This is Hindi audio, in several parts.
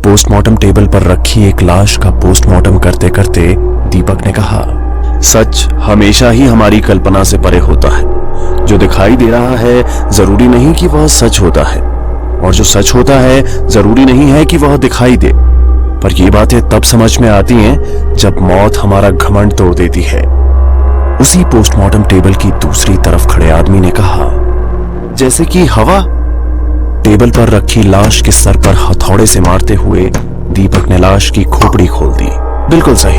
पोस्टमार्टम टेबल पर रखी एक लाश का पोस्टमार्टम करते करते दीपक ने कहा, सच हमेशा ही हमारी कल्पना से परे होता है। जो दिखाई दे रहा है जरूरी नहीं कि वह सच होता है, और जो सच होता है जरूरी नहीं है कि वह दिखाई दे। पर ये बातें तब समझ में आती हैं जब मौत हमारा घमंड तोड़ देती है। उसी पोस्टमार्टम टेबल की दूसरी तरफ खड़े आदमी ने कहा, जैसे कि हवा। टेबल पर रखी लाश के सर पर हथौड़े से मारते हुए दीपक ने लाश की खोपड़ी खोल दी। बिल्कुल सही,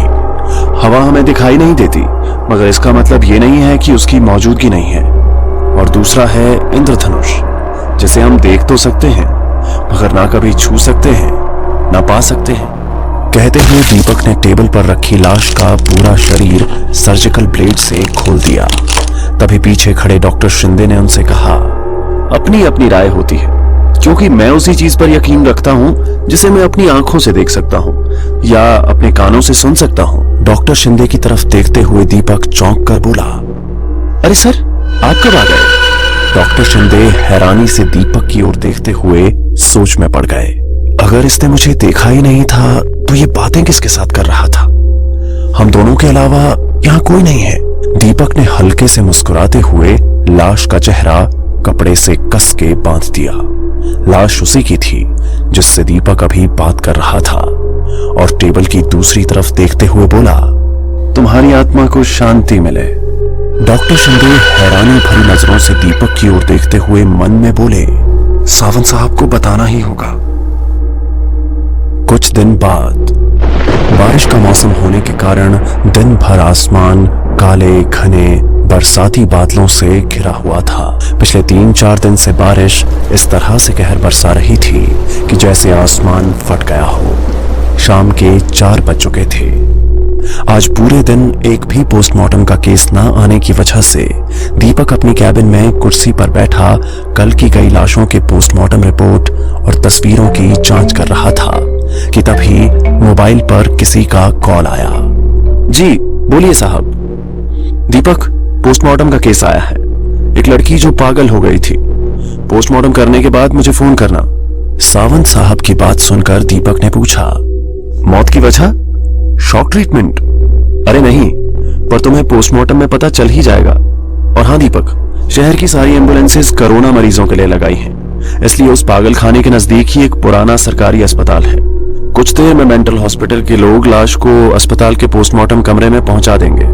हवा हमें दिखाई नहीं देती, मगर इसका मतलब ये नहीं है कि उसकी मौजूदगी नहीं है। और दूसरा है इंद्रधनुष, जिसे हम देख तो सकते हैं मगर ना कभी छू सकते हैं ना पा सकते हैं। कहते हुए दीपक ने टेबल पर रखी लाश का पूरा शरीर सर्जिकल ब्लेड से खोल दिया। तभी पीछे खड़े डॉक्टर शिंदे ने उनसे कहा, अपनी अपनी राय होती है, क्योंकि मैं उसी चीज पर यकीन रखता हूं जिसे मैं अपनी आंखों से देख सकता हूं या अपने कानों से सुन सकता हूं। डॉक्टर शिंदे की तरफ देखते हुए दीपक चौंक कर बोला, अरे सर, आप कब आ गए? डॉक्टर शिंदे हैरानी से दीपक की ओर देखते हुए सोच में पड़ गए। अगर इसने मुझे देखा ही नहीं था तो ये बातें किसके साथ कर रहा था? हम दोनों के अलावा यहाँ कोई नहीं है। दीपक ने हल्के से मुस्कुराते हुए लाश का चेहरा कपड़े से कस के बांध दिया। लाश उसी की थी जिससे दीपक अभी बात कर रहा था, और टेबल की दूसरी तरफ देखते हुए बोला, तुम्हारी आत्मा को शांति मिले। डॉक्टर शिंदे हैरानी भरी नजरों से दीपक की ओर देखते हुए मन में बोले, सावंत साहब को बताना ही होगा। कुछ दिन बाद बारिश का मौसम होने के कारण दिन भर आसमान काले घने बरसाती बादलों से घिरा हुआ था। पिछले 3-4 दिन से बारिश इस तरह से कहर बरसा रही थी कि जैसे आसमान फट गया हो। शाम के 4 बज चुके थे। आज पूरे दिन एक भी पोस्टमार्टम का केस न आने की वजह से दीपक अपनी कैबिन में कुर्सी पर बैठा कल की गई लाशों के पोस्टमार्टम रिपोर्ट और तस्वीरों की जांच कर रहा था कि तभी मोबाइल पर किसी का कॉल आया। जी बोलिए साहब। दीपक, पोस्टमार्टम का केस आया है। एक लड़की जो पागल हो गई थी। पोस्टमार्टम करने के बाद मुझे फोन करना। सावंत साहब की बात सुनकर दीपक ने पूछा, मौत की वजह? Shock treatment? अरे नहीं, पर तुम्हें पोस्टमार्टम में पता चल ही जाएगा। और हाँ दीपक, शहर की सारी एम्बुलेंसेस कोरोना मरीजों के लिए लगाई हैं, इसलिए उस पागल खाने के नजदीक ही एक पुराना सरकारी अस्पताल है। कुछ देर में मेंटल हॉस्पिटल के लोग लाश को अस्पताल के पोस्टमार्टम कमरे में पहुंचा देंगे।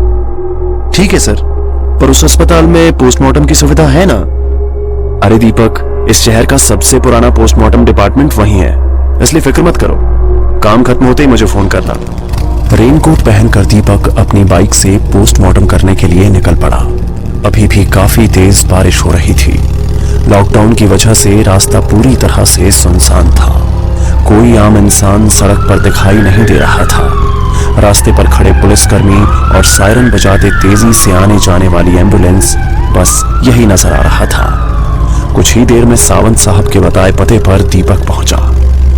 ठीक है सर, पर उस अस्पताल में पोस्टमार्टम की सुविधा है ना? अरे दीपक, इस शहर का सबसे पुराना पोस्टमार्टम डिपार्टमेंट वहीं है, इसलिए फिक्र मत करो। काम खत्म होते ही मुझे फोन करना। रेनकोट पहनकर दीपक अपनी बाइक से पोस्टमार्टम करने के लिए निकल पड़ा। अभी भी काफी तेज बारिश हो रही थी। लॉकडाउन की वजह से रास्ता पूरी तरह से सुनसान था। कोई आम इंसान सड़क पर दिखाई नहीं दे रहा था। रास्ते पर खड़े पुलिसकर्मी और सायरन बजाते तेजी से आने जाने वाली एम्बुलेंस, बस यही नजर आ रहा था। कुछ ही देर में सावंत साहब के बताए पते पर दीपक पहुंचा।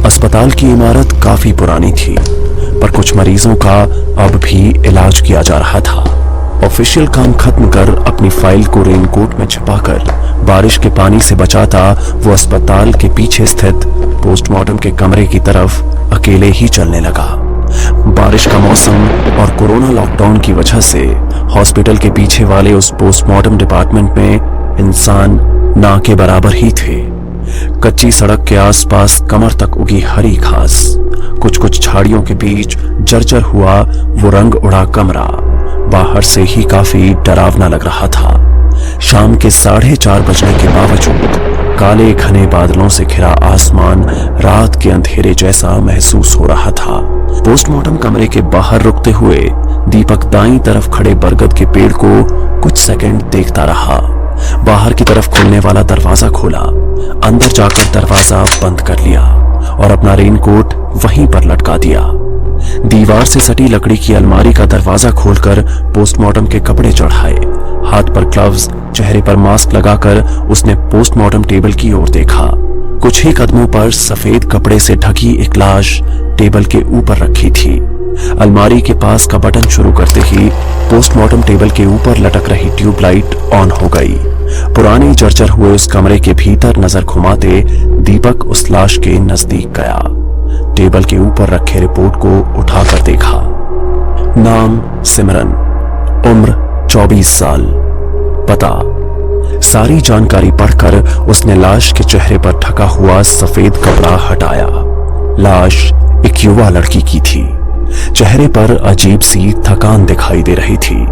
अस्पताल की इमारत काफी पुरानी थी, पर कुछ मरीजों का अब भी इलाज किया जा रहा था। ऑफिशियल काम खत्म कर अपनी फाइल को रेनकोट में छिपाकर बारिश के पानी से बचाता वो अस्पताल के पीछे स्थित पोस्टमार्टम के कमरे की तरफ अकेले ही चलने लगा। बारिश का मौसम और कोरोना लॉकडाउन की वजह से हॉस्पिटल के पीछे वाले उस पोस्टमार्टम डिपार्टमेंट में इंसान ना के बराबर ही थे। कच्ची सड़क के आसपास कमर तक उगी हरी घास, कुछ कुछ झाड़ियों के बीच जर्जर हुआ वो रंग उड़ा कमरा बाहर से ही काफी डरावना लग रहा था। शाम के 4:30 बजने के बावजूद काले घने बादलों से घिरा आसमान रात के अंधेरे जैसा महसूस हो रहा था। पोस्टमार्टम कमरे के बाहर रुकते हुए दीपक दाईं तरफ खड़े बरगद के पेड़ को कुछ सेकंड देखता रहा। बाहर की तरफ खुलने वाला दरवाजा खोला, अंदर जाकर दरवाजा बंद कर लिया और अपना रेनकोट वहीं पर लटका दिया। दीवार से सटी लकड़ी की अलमारी का दरवाजा खोलकर पोस्टमार्टम के कपड़े चढ़ाए, हाथ पर ग्लव्स, चेहरे पर मास्क लगाकर उसने पोस्टमार्टम टेबल की ओर देखा। कुछ ही कदमों पर सफेद कपड़े से ढकी एक लाश टेबल के ऊपर रखी थी। अलमारी के पास का बटन शुरू करते ही पोस्टमार्टम टेबल के ऊपर लटक रही ट्यूबलाइट ऑन हो गई। पुराने जर्जर हुए उस कमरे के भीतर नजर घुमाते दीपक उस लाश के नजदीक गया। टेबल के ऊपर रखे रिपोर्ट को उठाकर देखा। नाम सिमरन, उम्र 24 साल, पता। सारी जानकारी पढ़कर उसने लाश के चेहरे पर ढका हुआ सफेद कपड़ा हटाया। लाश एक युवा लड़की की थी। चेहरे पर अजीब सी थकान दिखाई दे रही थी।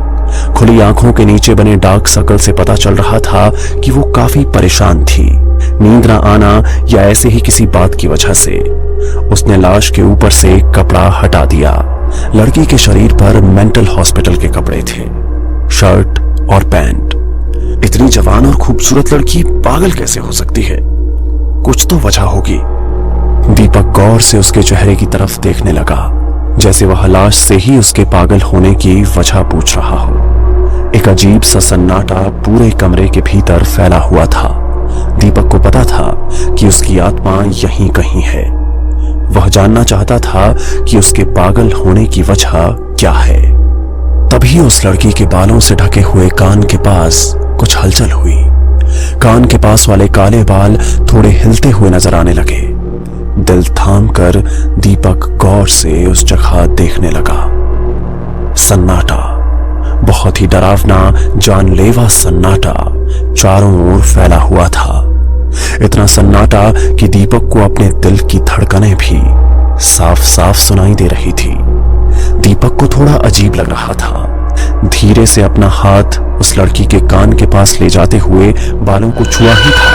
खुली आंखों के नीचे बने डार्क सर्कल से पता चल रहा था कि वो काफी परेशान थी, नींद न आना या ऐसे ही किसी बात की वजह से। उसने लाश के ऊपर से कपड़ा हटा दिया। लड़की के शरीर पर मेंटल हॉस्पिटल के कपड़े थे, शर्ट और पैंट। इतनी जवान और खूबसूरत लड़की पागल कैसे हो सकती है? कुछ तो वजह होगी। दीपक गौर से उसके चेहरे की तरफ देखने लगा, जैसे वह लाश से ही उसके पागल होने की वजह पूछ रहा हो। एक अजीब सा सन्नाटा पूरे कमरे के भीतर फैला हुआ था। दीपक को पता था कि उसकी आत्मा यहीं कहीं है। वह जानना चाहता था कि उसके पागल होने की वजह क्या है। तभी उस लड़की के बालों से ढके हुए कान के पास कुछ हलचल हुई। कान के पास वाले काले बाल थोड़े हिलते हुए नजर आने लगे। दिल थाम कर दीपक गौर से उस जगह देखने लगा। सन्नाटा, बहुत ही डरावना, जानलेवा सन्नाटा चारों ओर फैला हुआ था। इतना सन्नाटा कि दीपक को अपने दिल की धड़कनें भी साफ साफ सुनाई दे रही थी। दीपक को थोड़ा अजीब लग रहा था। धीरे से अपना हाथ उस लड़की के कान के पास ले जाते हुए बालों को छुआ ही था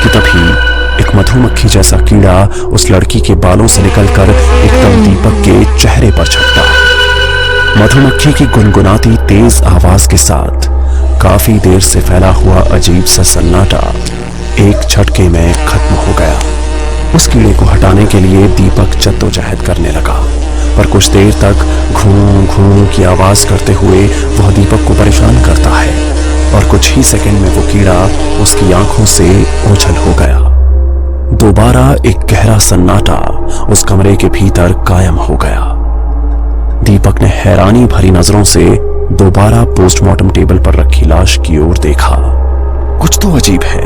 कि तभी एक मधुमक्खी जैसा कीड़ा उस लड़की के बालों से निकलकर एकदम दीपक के चेहरे पर छपटा। मधुमक्खी की गुनगुनाती तेज आवाज के साथ काफी देर से फैला हुआ अजीब सा सन्नाटा एक झटके में खत्म हो गया। उस कीड़े को हटाने के लिए दीपक जद्दोजहद करने लगा, पर कुछ देर तक घूं घूं की आवाज करते हुए वह दीपक को परेशान करता है और कुछ ही सेकंड में वो कीड़ा उसकी आंखों से ओझल हो गया। दोबारा एक गहरा सन्नाटा उस कमरे के भीतर कायम हो गया। दीपक ने हैरानी भरी नजरों से दोबारा पोस्टमार्टम टेबल पर रखी लाश की ओर देखा। कुछ तो अजीब है,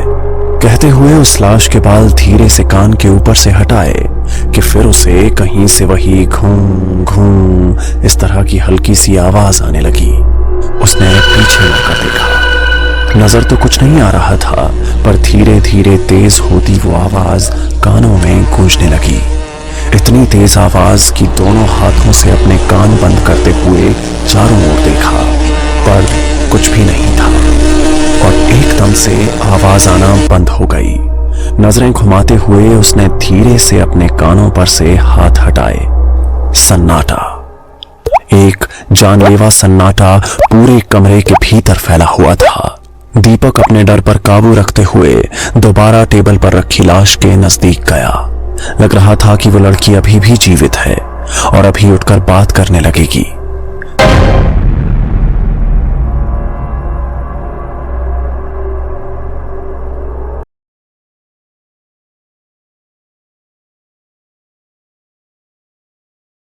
कहते हुए उस लाश के बाल धीरे से कान के ऊपर से हटाए कि फिर उसे कहीं से वही घूं घूं इस तरह की हल्की सी आवाज आने लगी। उसने पीछे मुड़कर देखा। नजर तो कुछ नहीं आ रहा था, पर धीरे धीरे तेज होती वो आवाज कानों में गूंजने लगी। इतनी तेज आवाज कि दोनों हाथों से अपने कान बंद करते हुए चारों ओर देखा, पर कुछ भी नहीं था और एकदम से आवाज आना बंद हो गई। नजरें घुमाते हुए उसने धीरे से अपने कानों पर से हाथ हटाए। सन्नाटा, एक जानलेवा सन्नाटा पूरे कमरे के भीतर फैला हुआ था। दीपक अपने डर पर काबू रखते हुए दोबारा टेबल पर रखी लाश के नजदीक गया। लग रहा था कि वो लड़की अभी भी जीवित है और अभी उठकर बात करने लगेगी।